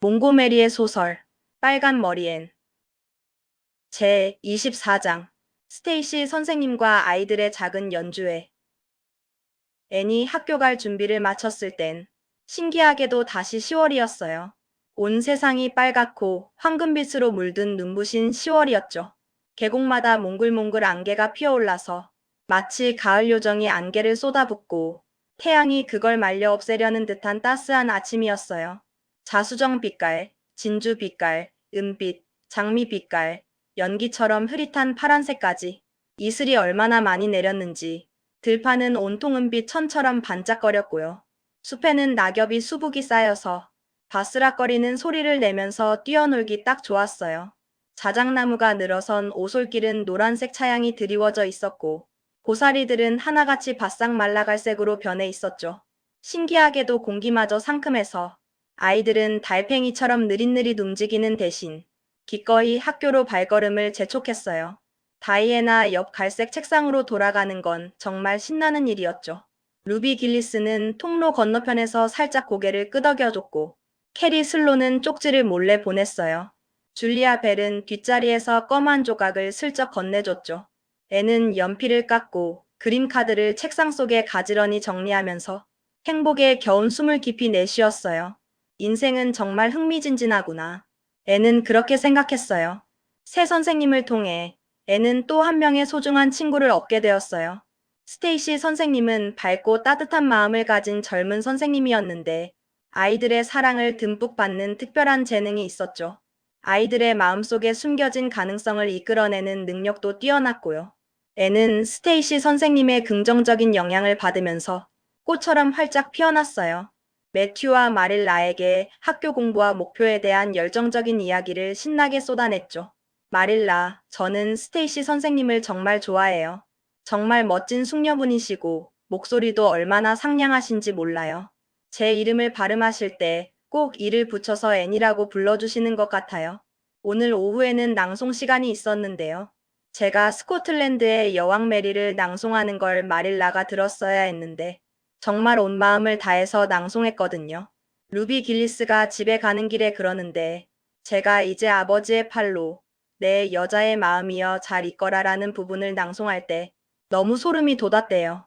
몽고메리의 소설 빨간 머리엔 제 24장 스테이시 선생님과 아이들의 작은 연주회. 애니 학교 갈 준비를 마쳤을 땐 신기하게도 다시 10월이었어요. 온 세상이 빨갛고 황금빛으로 물든 눈부신 10월이었죠. 계곡마다 몽글몽글 안개가 피어올라서 마치 가을 요정이 안개를 쏟아붓고 태양이 그걸 말려 없애려는 듯한 따스한 아침이었어요. 자수정 빛깔, 진주 빛깔, 은빛, 장미 빛깔, 연기처럼 흐릿한 파란색까지 이슬이 얼마나 많이 내렸는지 들판은 온통 은빛 천처럼 반짝거렸고요. 숲에는 낙엽이 수북이 쌓여서 바스락거리는 소리를 내면서 뛰어놀기 딱 좋았어요. 자작나무가 늘어선 오솔길은 노란색 차양이 드리워져 있었고 고사리들은 하나같이 바싹 말라갈색으로 변해 있었죠. 신기하게도 공기마저 상큼해서 아이들은 달팽이처럼 느릿느릿 움직이는 대신 기꺼이 학교로 발걸음을 재촉했어요. 다이애나 옆 갈색 책상으로 돌아가는 건 정말 신나는 일이었죠. 루비 길리스는 통로 건너편에서 살짝 고개를 끄덕여줬고 캐리 슬로는 쪽지를 몰래 보냈어요. 줄리아 벨은 뒷자리에서 껌 한 조각을 슬쩍 건네줬죠. 애는 연필을 깎고 그림 카드를 책상 속에 가지런히 정리하면서 행복에 겨운 숨을 깊이 내쉬었어요. 인생은 정말 흥미진진하구나. 애는 그렇게 생각했어요. 새 선생님을 통해 애는 또 한 명의 소중한 친구를 얻게 되었어요. 스테이시 선생님은 밝고 따뜻한 마음을 가진 젊은 선생님이었는데 아이들의 사랑을 듬뿍 받는 특별한 재능이 있었죠. 아이들의 마음속에 숨겨진 가능성을 이끌어내는 능력도 뛰어났고요. 애는 스테이시 선생님의 긍정적인 영향을 받으면서 꽃처럼 활짝 피어났어요. 매튜와 마릴라에게 학교 공부와 목표에 대한 열정적인 이야기를 신나게 쏟아냈죠. 마릴라, 저는 스테이시 선생님을 정말 좋아해요. 정말 멋진 숙녀분이시고 목소리도 얼마나 상냥하신지 몰라요. 제 이름을 발음하실 때 꼭 이를 붙여서 애니라고 불러주시는 것 같아요. 오늘 오후에는 낭송 시간이 있었는데요. 제가 스코틀랜드의 여왕 메리를 낭송하는 걸 마릴라가 들었어야 했는데 정말 온 마음을 다해서 낭송했거든요. 루비 길리스가 집에 가는 길에 그러는데 제가 이제 아버지의 팔로 내 여자의 마음이여 잘 있거라라는 부분을 낭송할 때 너무 소름이 돋았대요.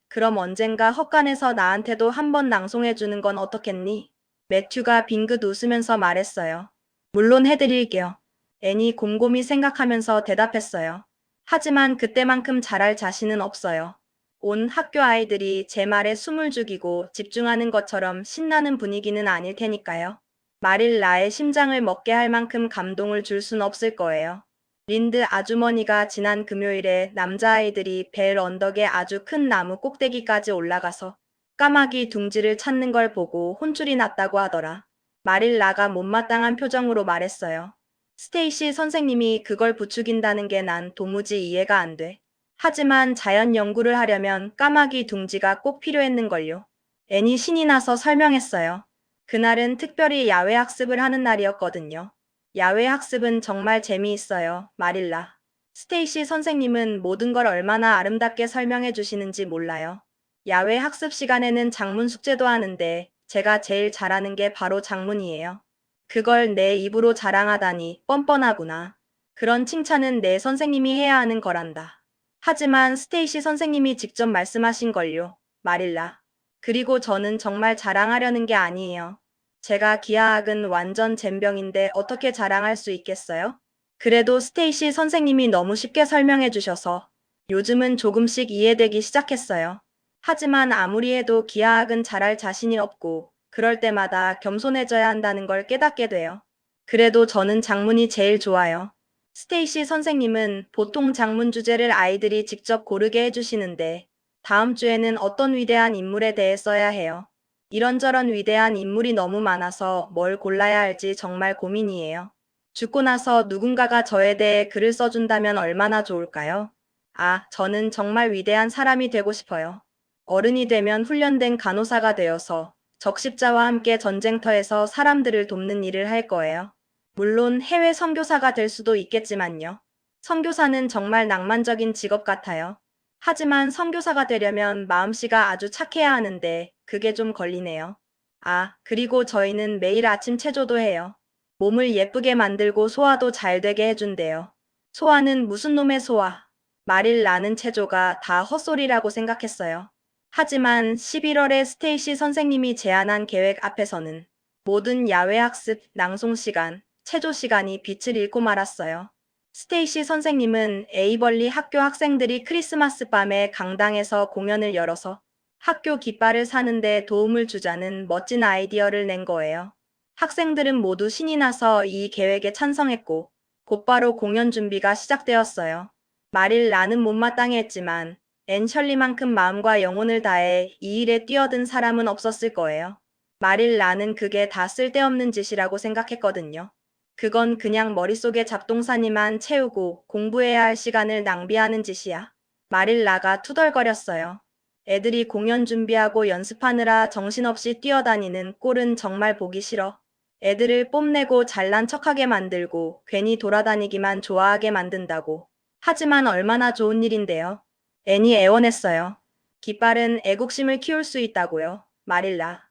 그럼 언젠가 헛간에서 나한테도 한번 낭송해주는 건 어떻겠니? 매튜가 빙긋 웃으면서 말했어요. 물론 해드릴게요. 애니 곰곰이 생각하면서 대답했어요. 하지만 그때만큼 잘할 자신은 없어요. 온 학교 아이들이 제 말에 숨을 죽이고 집중하는 것처럼 신나는 분위기는 아닐 테니까요. 말일 나의 심장을 먹게 할 만큼 감동을 줄 순 없을 거예요. 린드 아주머니가 지난 금요일에 남자아이들이 벨 언덕의 아주 큰 나무 꼭대기까지 올라가서 까마귀 둥지를 찾는 걸 보고 혼쭐이 났다고 하더라. 말일 나가 못마땅한 표정으로 말했어요. 스테이시 선생님이 그걸 부추긴다는 게 난 도무지 이해가 안 돼. 하지만 자연 연구를 하려면 까마귀 둥지가 꼭 필요했는걸요. 애니 신이 나서 설명했어요. 그날은 특별히 야외 학습을 하는 날이었거든요. 야외 학습은 정말 재미있어요, 마릴라. 스테이시 선생님은 모든 걸 얼마나 아름답게 설명해 주시는지 몰라요. 야외 학습 시간에는 작문 숙제도 하는데 제가 제일 잘하는 게 바로 작문이에요. 그걸 내 입으로 자랑하다니 뻔뻔하구나. 그런 칭찬은 내 선생님이 해야 하는 거란다. 하지만 스테이시 선생님이 직접 말씀하신 걸요, 마릴라. 그리고 저는 정말 자랑하려는 게 아니에요. 제가 기하학은 완전 젬병인데 어떻게 자랑할 수 있겠어요? 그래도 스테이시 선생님이 너무 쉽게 설명해 주셔서 요즘은 조금씩 이해되기 시작했어요. 하지만 아무리 해도 기하학은 잘할 자신이 없고 그럴 때마다 겸손해져야 한다는 걸 깨닫게 돼요. 그래도 저는 작문이 제일 좋아요. 스테이시 선생님은 보통 작문 주제를 아이들이 직접 고르게 해주시는데 다음 주에는 어떤 위대한 인물에 대해 써야 해요. 이런저런 위대한 인물이 너무 많아서 뭘 골라야 할지 정말 고민이에요. 죽고 나서 누군가가 저에 대해 글을 써준다면 얼마나 좋을까요? 아, 저는 정말 위대한 사람이 되고 싶어요. 어른이 되면 훈련된 간호사가 되어서 적십자와 함께 전쟁터에서 사람들을 돕는 일을 할 거예요. 물론 해외 선교사가 될 수도 있겠지만요. 선교사는 정말 낭만적인 직업 같아요. 하지만 선교사가 되려면 마음씨가 아주 착해야 하는데 그게 좀 걸리네요. 아, 그리고 저희는 매일 아침 체조도 해요. 몸을 예쁘게 만들고 소화도 잘 되게 해준대요. 소화는 무슨 놈의 소화? 말일 나는 체조가 다 헛소리라고 생각했어요. 하지만 11월에 스테이시 선생님이 제안한 계획 앞에서는 모든 야외 학습, 낭송 시간, 체조 시간이 빛을 잃고 말았어요. 스테이시 선생님은 에이벌리 학교 학생들이 크리스마스 밤에 강당에서 공연을 열어서 학교 깃발을 사는데 도움을 주자는 멋진 아이디어를 낸 거예요. 학생들은 모두 신이 나서 이 계획에 찬성했고 곧바로 공연 준비가 시작되었어요. 말일 나는 못마땅해 했지만 앤셜리만큼 마음과 영혼을 다해 이 일에 뛰어든 사람은 없었을 거예요. 말일 나는 그게 다 쓸데없는 짓이라고 생각했거든요. 그건 그냥 머릿속에 잡동사니만 채우고 공부해야 할 시간을 낭비하는 짓이야. 말일 나가 투덜거렸어요. 애들이 공연 준비하고 연습하느라 정신없이 뛰어다니는 꼴은 정말 보기 싫어. 애들을 뽐내고 잘난 척하게 만들고 괜히 돌아다니기만 좋아하게 만든다고. 하지만 얼마나 좋은 일인데요. 애니 애원했어요. 깃발은 애국심을 키울 수 있다고요. 말일라.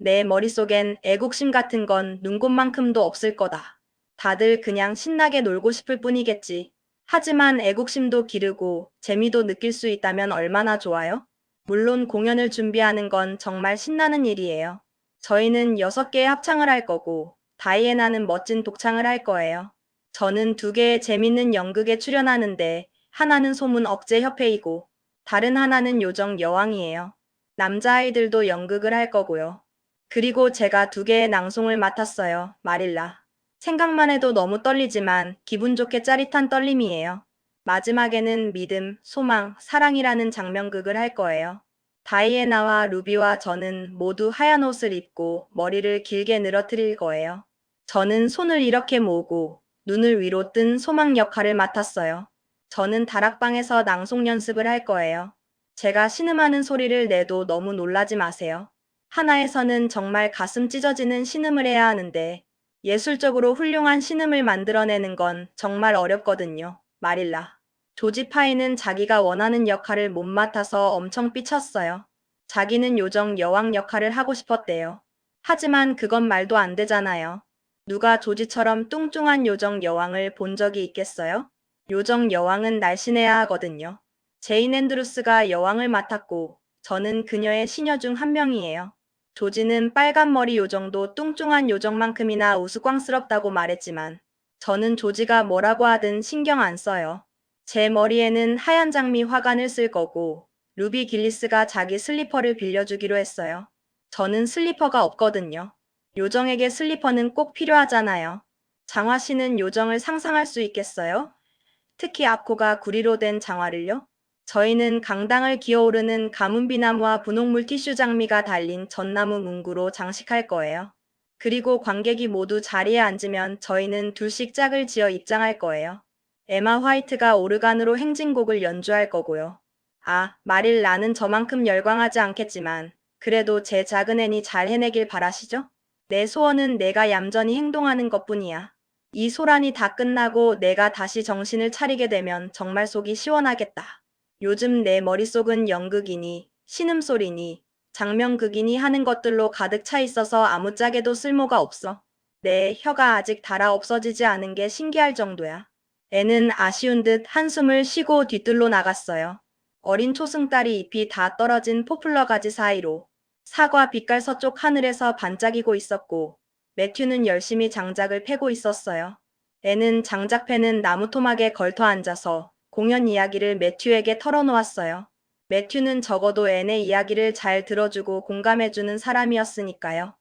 내 머릿속엔 애국심 같은 건 눈곱만큼도 없을 거다. 다들 그냥 신나게 놀고 싶을 뿐이겠지. 하지만 애국심도 기르고 재미도 느낄 수 있다면 얼마나 좋아요? 물론 공연을 준비하는 건 정말 신나는 일이에요. 저희는 6개의 합창을 할 거고 다이애나는 멋진 독창을 할 거예요. 저는 2개의 재밌는 연극에 출연하는데 하나는 소문 억제 협회이고 다른 하나는 요정 여왕이에요. 남자아이들도 연극을 할 거고요. 그리고 제가 2개의 낭송을 맡았어요. 마릴라. 생각만 해도 너무 떨리지만 기분 좋게 짜릿한 떨림이에요. 마지막에는 믿음, 소망, 사랑이라는 장면극을 할 거예요. 다이애나와 루비와 저는 모두 하얀 옷을 입고 머리를 길게 늘어뜨릴 거예요. 저는 손을 이렇게 모으고 눈을 위로 뜬 소망 역할을 맡았어요. 저는 다락방에서 낭송 연습을 할 거예요. 제가 신음하는 소리를 내도 너무 놀라지 마세요. 하나에서는 정말 가슴 찢어지는 신음을 해야 하는데 예술적으로 훌륭한 신음을 만들어내는 건 정말 어렵거든요. 마릴라. 조지 파이는 자기가 원하는 역할을 못 맡아서 엄청 삐쳤어요. 자기는 요정 여왕 역할을 하고 싶었대요. 하지만 그건 말도 안 되잖아요. 누가 조지처럼 뚱뚱한 요정 여왕을 본 적이 있겠어요? 요정 여왕은 날씬해야 하거든요. 제인 앤드루스가 여왕을 맡았고 저는 그녀의 시녀 중 한 명이에요. 조지는 빨간 머리 요정도 뚱뚱한 요정만큼이나 우스꽝스럽다고 말했지만 저는 조지가 뭐라고 하든 신경 안 써요. 제 머리에는 하얀 장미 화관을 쓸 거고 루비 길리스가 자기 슬리퍼를 빌려주기로 했어요. 저는 슬리퍼가 없거든요. 요정에게 슬리퍼는 꼭 필요하잖아요. 장화 씨는 요정을 상상할 수 있겠어요? 특히 앞코가 구리로 된 장화를요? 저희는 강당을 기어오르는 가문비나무와 분홍물 티슈 장미가 달린 전나무 문구로 장식할 거예요. 그리고 관객이 모두 자리에 앉으면 저희는 둘씩 짝을 지어 입장할 거예요. 에마 화이트가 오르간으로 행진곡을 연주할 거고요. 아, 말일 나는 저만큼 열광하지 않겠지만 그래도 제 작은 애니 잘 해내길 바라시죠? 내 소원은 내가 얌전히 행동하는 것뿐이야. 이 소란이 다 끝나고 내가 다시 정신을 차리게 되면 정말 속이 시원하겠다. 요즘 내 머릿속은 연극이니, 신음소리니, 장면극이니 하는 것들로 가득 차 있어서 아무짝에도 쓸모가 없어. 내 혀가 아직 닳아 없어지지 않은 게 신기할 정도야. 애는 아쉬운 듯 한숨을 쉬고 뒤뜰로 나갔어요. 어린 초승달이 잎이 다 떨어진 포플러 가지 사이로 사과 빛깔 서쪽 하늘에서 반짝이고 있었고 매튜는 열심히 장작을 패고 있었어요. 애는 장작 패는 나무 토막에 걸터 앉아서 공연 이야기를 매튜에게 털어놓았어요. 매튜는 적어도 앤의 이야기를 잘 들어주고 공감해주는 사람이었으니까요.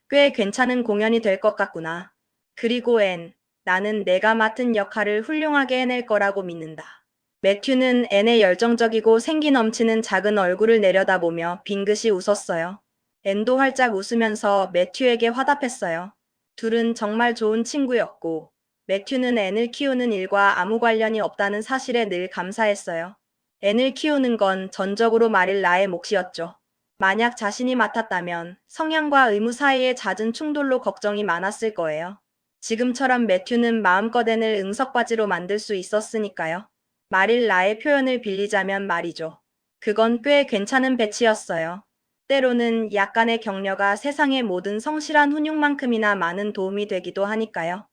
꽤 괜찮은 공연이 될 것 같구나. 그리고 앤, 나는 내가 맡은 역할을 훌륭하게 해낼 거라고 믿는다. 매튜는 앤의 열정적이고 생기 넘치는 작은 얼굴을 내려다보며 빙긋이 웃었어요. 앤도 활짝 웃으면서 매튜에게 화답했어요. 둘은 정말 좋은 친구였고 매튜는 앤을 키우는 일과 아무 관련이 없다는 사실에 늘 감사했어요. 앤을 키우는 건 전적으로 말일 나의 몫이었죠. 만약 자신이 맡았다면 성향과 의무 사이의 잦은 충돌로 걱정이 많았을 거예요. 지금처럼 매튜는 마음껏 앤을 응석바지로 만들 수 있었으니까요. 말일 나의 표현을 빌리자면 말이죠. 그건 꽤 괜찮은 배치였어요. 때로는 약간의 격려가 세상의 모든 성실한 훈육만큼이나 많은 도움이 되기도 하니까요.